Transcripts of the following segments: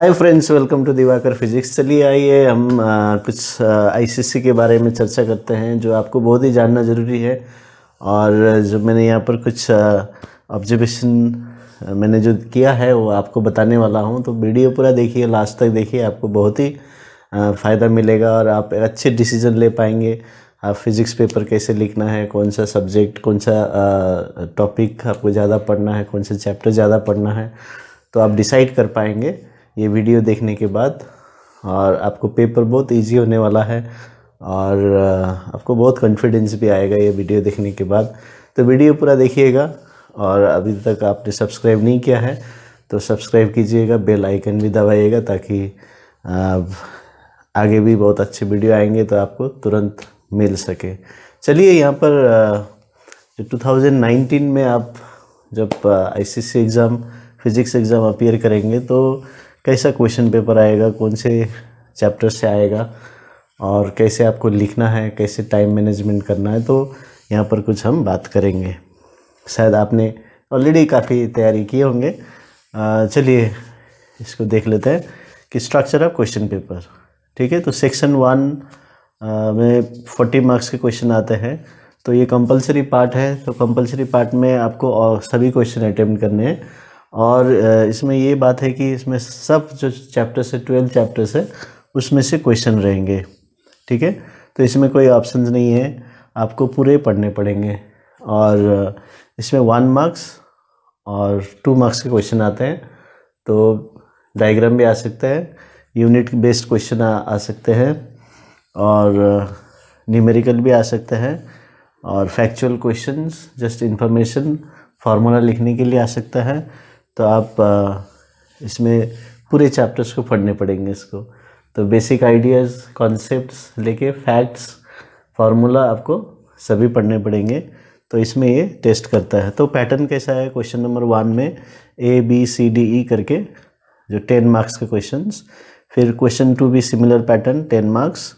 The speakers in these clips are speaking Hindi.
Hi friends, welcome to Divakar physics. चलिए आइए हम कुछ आईसीसी के बारे में चर्चा करते हैं जो आपको बहुत ही जानना ज़रूरी है। और जो मैंने यहाँ पर कुछ ऑब्जर्वेशन मैंने जो किया है वो आपको बताने वाला हूँ। तो वीडियो पूरा देखिए, लास्ट तक देखिए, आपको बहुत ही फ़ायदा मिलेगा और आप अच्छे डिसीजन ले पाएंगे। आप फिज़िक्स पेपर कैसे लिखना है, कौन सा सब्जेक्ट, कौन सा टॉपिक आपको ज़्यादा पढ़ना है, कौन सा चैप्टर ज़्यादा पढ़ना है, तो आप डिसाइड कर पाएंगे ये वीडियो देखने के बाद। और आपको पेपर बहुत इजी होने वाला है और आपको बहुत कॉन्फिडेंस भी आएगा ये वीडियो देखने के बाद। तो वीडियो पूरा देखिएगा। और अभी तक आपने सब्सक्राइब नहीं किया है तो सब्सक्राइब कीजिएगा, बेल आइकन भी दबाइएगा ताकि आगे भी बहुत अच्छे वीडियो आएंगे तो आपको तुरंत मिल सके। चलिए यहाँ पर जो 2019 में आप जब ICC exam physics exam appear करेंगे तो कैसा क्वेश्चन पेपर आएगा, कौन से चैप्टर से आएगा और कैसे आपको लिखना है, कैसे टाइम मैनेजमेंट करना है, तो यहाँ पर कुछ हम बात करेंगे। शायद आपने ऑलरेडी काफ़ी तैयारी किए होंगे। चलिए इसको देख लेते हैं कि स्ट्रक्चर ऑफ क्वेश्चन पेपर। ठीक है, तो सेक्शन 1 में 40 मार्क्स के क्वेश्चन आते हैं। तो ये कंपलसरी पार्ट है। तो कंपलसरी पार्ट में आपको सभी क्वेश्चन अटेम्प्ट करने हैं। और इसमें ये बात है कि इसमें सब जो चैप्टर्स है 12 चैप्टर्स है उसमें से क्वेश्चन रहेंगे। ठीक है, तो इसमें कोई ऑप्शंस नहीं है, आपको पूरे पढ़ने पड़ेंगे। और इसमें 1 मार्क्स और 2 मार्क्स के क्वेश्चन आते हैं। तो डायग्राम भी आ सकता है, यूनिट बेस्ड क्वेश्चन आ सकते हैं और न्यूमेरिकल भी आ सकते हैं और factual questions, just information formula लिखने के लिए आ सकता है। तो आप इसमें पूरे चैप्टर्स को पढ़ने पड़ेंगे इसको। तो बेसिक आइडियाज़, कॉन्सेप्ट्स लेके फैक्ट्स, फार्मूला आपको सभी पढ़ने पड़ेंगे। तो इसमें ये टेस्ट करता है। तो पैटर्न कैसा है, क्वेश्चन नंबर 1 में ABCDE करके जो 10 मार्क्स के क्वेश्चंस, फिर क्वेश्चन 2 भी सिमिलर पैटर्न 10 मार्क्स,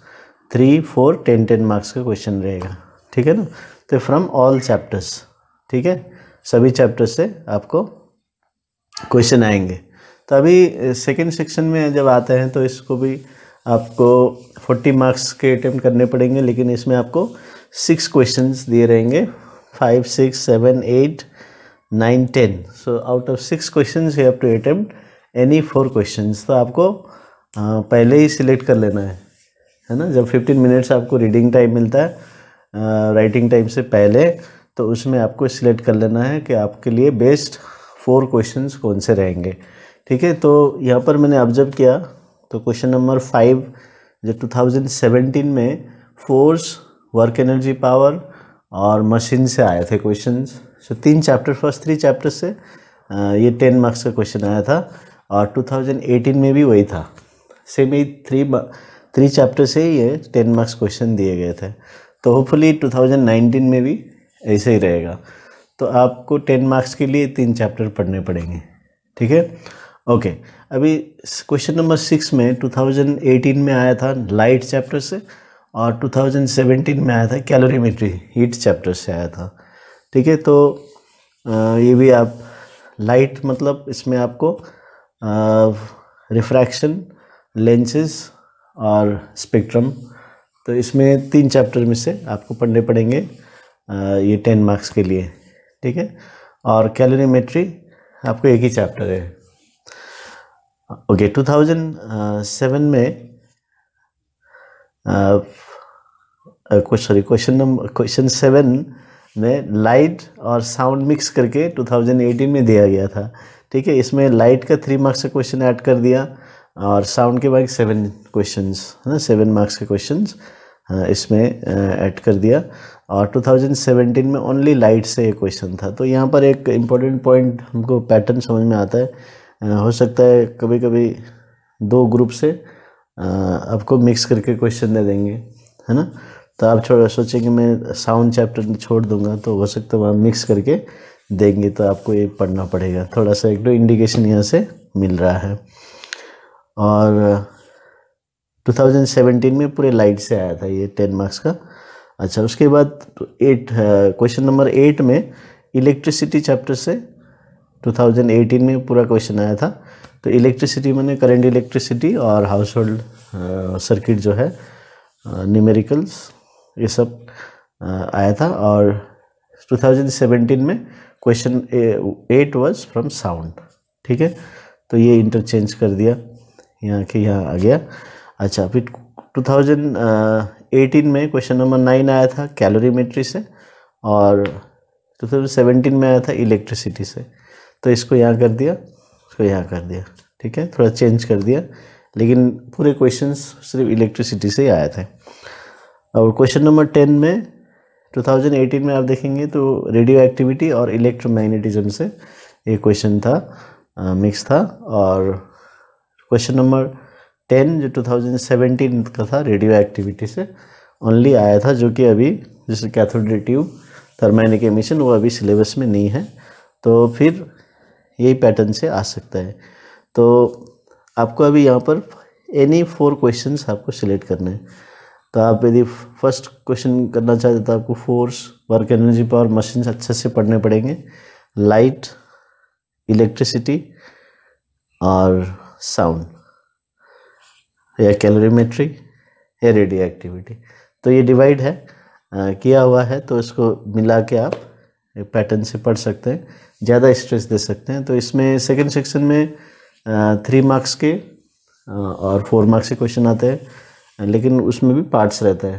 3, 4, 10 मार्क्स का क्वेश्चन रहेगा। ठीक है ना। तो फ्रॉम ऑल चैप्टर्स, ठीक है, सभी चैप्टर से आपको क्वेश्चन आएंगे। तो अभी सेकेंड सेक्शन में जब आते हैं तो इसको भी आपको 40 मार्क्स के अटेम्प्ट करने पड़ेंगे, लेकिन इसमें आपको 6 क्वेश्चंस दिए रहेंगे, 5, 6, 7, 8, 9, 10। So out of 6 questions you have to attempt any 4 questions. तो आपको पहले ही सिलेक्ट कर लेना है ना। जब 15 मिनट्स आपको रीडिंग टाइम मिलता है राइटिंग टाइम से पहले, तो उसमें आपको सिलेक्ट कर लेना है कि आपके लिए बेस्ट 4 क्वेश्चंस कौन से रहेंगे। ठीक है, तो यहाँ पर मैंने ऑब्जर्व किया तो क्वेश्चन नंबर 5 जो 2017 में फोर्स, वर्क एनर्जी, पावर और मशीन से आए थे क्वेश्चंस। सो 3 चैप्टर, फर्स्ट 3 चैप्टर से ये 10 मार्क्स का क्वेश्चन आया था। और 2018 में भी वही था, सेम ही 3 चैप्टर से ही ये 10 मार्क्स क्वेश्चन दिए गए थे। तो होपफुली 2019 में भी ऐसे ही रहेगा। तो आपको 10 मार्क्स के लिए 3 चैप्टर पढ़ने पड़ेंगे। ठीक है, ओके। अभी क्वेश्चन नंबर 6 में 2018 में आया था लाइट चैप्टर से और 2017 में आया था कैलोरीमेट्री, हीट चैप्टर से आया था। ठीक है, तो ये भी आप लाइट मतलब इसमें आपको रिफ्रैक्शन, लेंसेज और स्पेक्ट्रम, तो इसमें 3 चैप्टर में से आपको पढ़ने पड़ेंगे ये 10 मार्क्स के लिए। ठीक है, और कैलोरीमेट्री आपको एक ही चैप्टर है। ओके, 2007 में क्वेश्चन 7 में लाइट और साउंड मिक्स करके 2018 में दिया गया था। ठीक है, इसमें लाइट का 3 मार्क्स का क्वेश्चन ऐड कर दिया और साउंड के बाद 7 क्वेश्चंस है ना, 7 मार्क्स के क्वेश्चंस इसमें ऐड कर दिया। और 2017 में ओनली लाइट से एक क्वेश्चन था। तो यहाँ पर एक इम्पोर्टेंट पॉइंट हमको पैटर्न समझ में आता है। हो सकता है कभी कभी 2 ग्रुप से आपको मिक्स करके क्वेश्चन दे देंगे, है ना। तो आप सोचेंगे मैं साउंड चैप्टर छोड़ दूंगा, तो हो सकता है वहाँ मिक्स करके देंगे, तो आपको ये पढ़ना पड़ेगा। थोड़ा सा 1-2 इंडिकेशन यहाँ से मिल रहा है। और 2017 में पूरे लाइट से आया था ये 10 मार्क्स का। अच्छा, उसके बाद क्वेश्चन नंबर 8 में इलेक्ट्रिसिटी चैप्टर से 2018 में पूरा क्वेश्चन आया था। तो इलेक्ट्रिसिटी मैंने करंट इलेक्ट्रिसिटी और हाउस होल्ड सर्किट जो है, न्यूमेरिकल्स, ये सब आया था। और 2017 में क्वेश्चन 8 वाज फ्रॉम साउंड। ठीक है, तो ये इंटरचेंज कर दिया, यहाँ के यहाँ आ गया। अच्छा, फिर 2018 में क्वेश्चन नंबर 9 आया था कैलोरीमेट्री से, और 2017 में आया था इलेक्ट्रिसिटी से। तो इसको यहाँ कर दिया, इसको यहाँ कर दिया। ठीक है, थोड़ा चेंज कर दिया, लेकिन पूरे क्वेश्चंस सिर्फ इलेक्ट्रिसिटी से ही आए थे। और क्वेश्चन नंबर 10 में 2018 में आप देखेंगे तो रेडियो एक्टिविटी और इलेक्ट्रोमैग्नेटिज्म से ये क्वेश्चन था, मिक्स था। और क्वेश्चन नंबर 10 जो 2017 का था रेडियो एक्टिविटी से ओनली आया था, जो कि अभी जैसे cathode ray tube, thermoelectric emission, वो अभी सिलेबस में नहीं है। तो फिर यही पैटर्न से आ सकता है। तो आपको अभी यहाँ पर एनी 4 क्वेश्चंस आपको सिलेक्ट करने हैं। तो आप यदि फर्स्ट क्वेश्चन करना चाहते तो आपको force, work, energy, power, machines अच्छे से पढ़ने पड़ेंगे, लाइट, इलेक्ट्रिसिटी और साउंड, या कैलोरीमेट्री या रेडियो एक्टिविटी। तो ये डिवाइड है, किया हुआ है, तो इसको मिला के आप पैटर्न से पढ़ सकते हैं, ज़्यादा स्ट्रेस दे सकते हैं। तो इसमें सेकंड सेक्शन में 3 मार्क्स के और 4 मार्क्स के क्वेश्चन आते हैं, लेकिन उसमें भी पार्ट्स रहता है।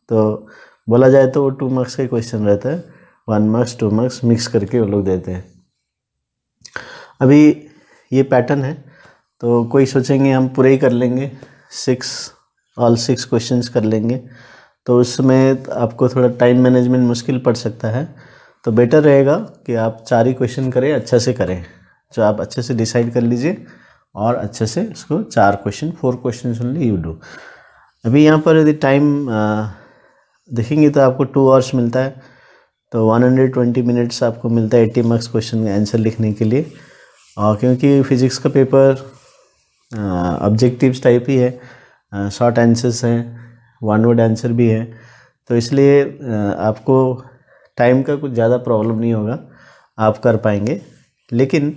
तो बोला जाए तो वो 2 मार्क्स का क्वेश्चन रहता है, 1 मार्क्स 2 मार्क्स मिक्स करके वो लोग देते हैं। अभी ये पैटर्न है, तो कोई सोचेंगे हम पूरे ही कर लेंगे, ऑल 6 क्वेश्चंस कर लेंगे, तो उसमें आपको थोड़ा टाइम मैनेजमेंट मुश्किल पड़ सकता है। तो बेटर रहेगा कि आप 4 ही क्वेश्चन करें, अच्छे से करें। जो आप अच्छे से डिसाइड कर लीजिए और अच्छे से इसको 4 question, 4 question only you do. अभी यहाँ पर यदि टाइम देखेंगे तो आपको 2 आवर्स मिलता है, तो 120 मिनट्स आपको मिलता है 80 मार्क्स क्वेश्चन का आंसर लिखने के लिए। और क्योंकि फिज़िक्स का पेपर ऑब्जेक्टिव्स टाइप ही है, शॉर्ट आंसर्स हैं, 1 वर्ड आंसर भी है, तो इसलिए आपको टाइम का कुछ ज़्यादा प्रॉब्लम नहीं होगा, आप कर पाएंगे। लेकिन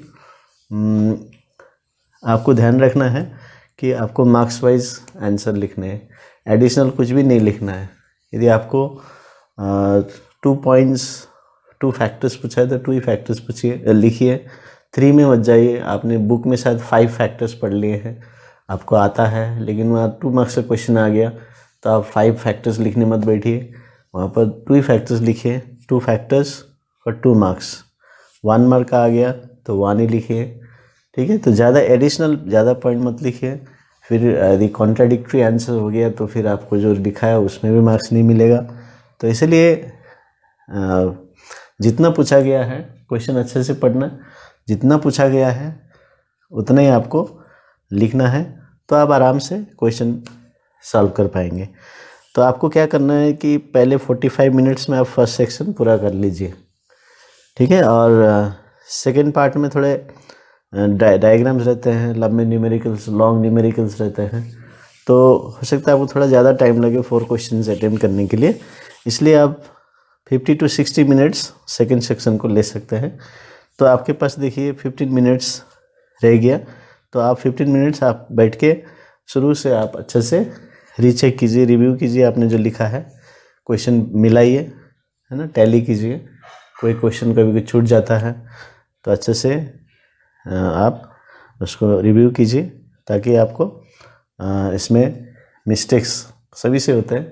आपको ध्यान रखना है कि आपको मार्क्स वाइज आंसर लिखने हैं, एडिशनल कुछ भी नहीं लिखना है। यदि आपको 2 पॉइंट्स 2 फैक्टर्स पूछा है तो 2 ही फैक्टर्स पूछिए, लिखिए, 3 में मत जाइए। आपने बुक में शायद 5 फैक्टर्स पढ़ लिए हैं, आपको आता है, लेकिन वहाँ 2 मार्क्स का क्वेश्चन आ गया तो आप 5 फैक्टर्स लिखने मत बैठिए, वहाँ पर 2 ही फैक्टर्स लिखिए, 2 फैक्टर्स और 2 मार्क्स। 1 मार्क का आ गया तो 1 ही लिखिए। ठीक है, तो ज़्यादा एडिशनल ज़्यादा पॉइंट मत लिखिए। फिर यदि कॉन्ट्राडिक्टरी आंसर हो गया तो फिर आपको जो लिखा है उसमें भी मार्क्स नहीं मिलेगा। तो इसलिए जितना पूछा गया है क्वेश्चन अच्छे से पढ़ना, जितना पूछा गया है उतना ही आपको लिखना है, तो आप आराम से क्वेश्चन सॉल्व कर पाएंगे। तो आपको क्या करना है कि पहले 45 मिनट्स में आप फर्स्ट सेक्शन पूरा कर लीजिए। ठीक है, और सेकंड पार्ट में थोड़े डायग्राम्स रहते हैं, लंबे न्यूमेरिकल्स, लॉन्ग न्यूमेरिकल्स रहते हैं, तो हो सकता है आपको थोड़ा ज़्यादा टाइम लगे 4 क्वेश्चंस अटेम्प्ट करने के लिए। इसलिए आप 50 to 60 मिनट्स सेकंड सेक्शन को ले सकते हैं। तो आपके पास देखिए 15 मिनट्स रह गया, तो आप 15 मिनट्स आप बैठ के शुरू से आप अच्छे से रीचेक कीजिए, रिव्यू कीजिए, आपने जो लिखा है क्वेश्चन मिलाइए, है ना, टैली कीजिए। कोई क्वेश्चन कभी कुछ छूट जाता है तो अच्छे से आप उसको रिव्यू कीजिए, ताकि आपको इसमें मिस्टेक्स सभी से होते हैं,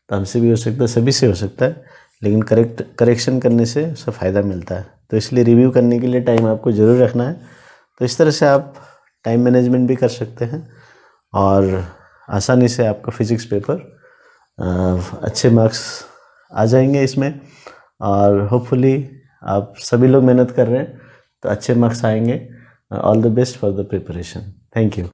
तो हमसे भी हो सकता है, सभी से हो सकता है, लेकिन करेक्शन करने से उसका फ़ायदा मिलता है। तो इसलिए रिव्यू करने के लिए टाइम आपको ज़रूर रखना है। तो इस तरह से आप टाइम मैनेजमेंट भी कर सकते हैं और आसानी से आपका फिज़िक्स पेपर अच्छे मार्क्स आ जाएंगे इसमें। और होपफुली आप सभी लोग मेहनत कर रहे हैं तो अच्छे मार्क्स आएंगे। All the best for the preparation. Thank you.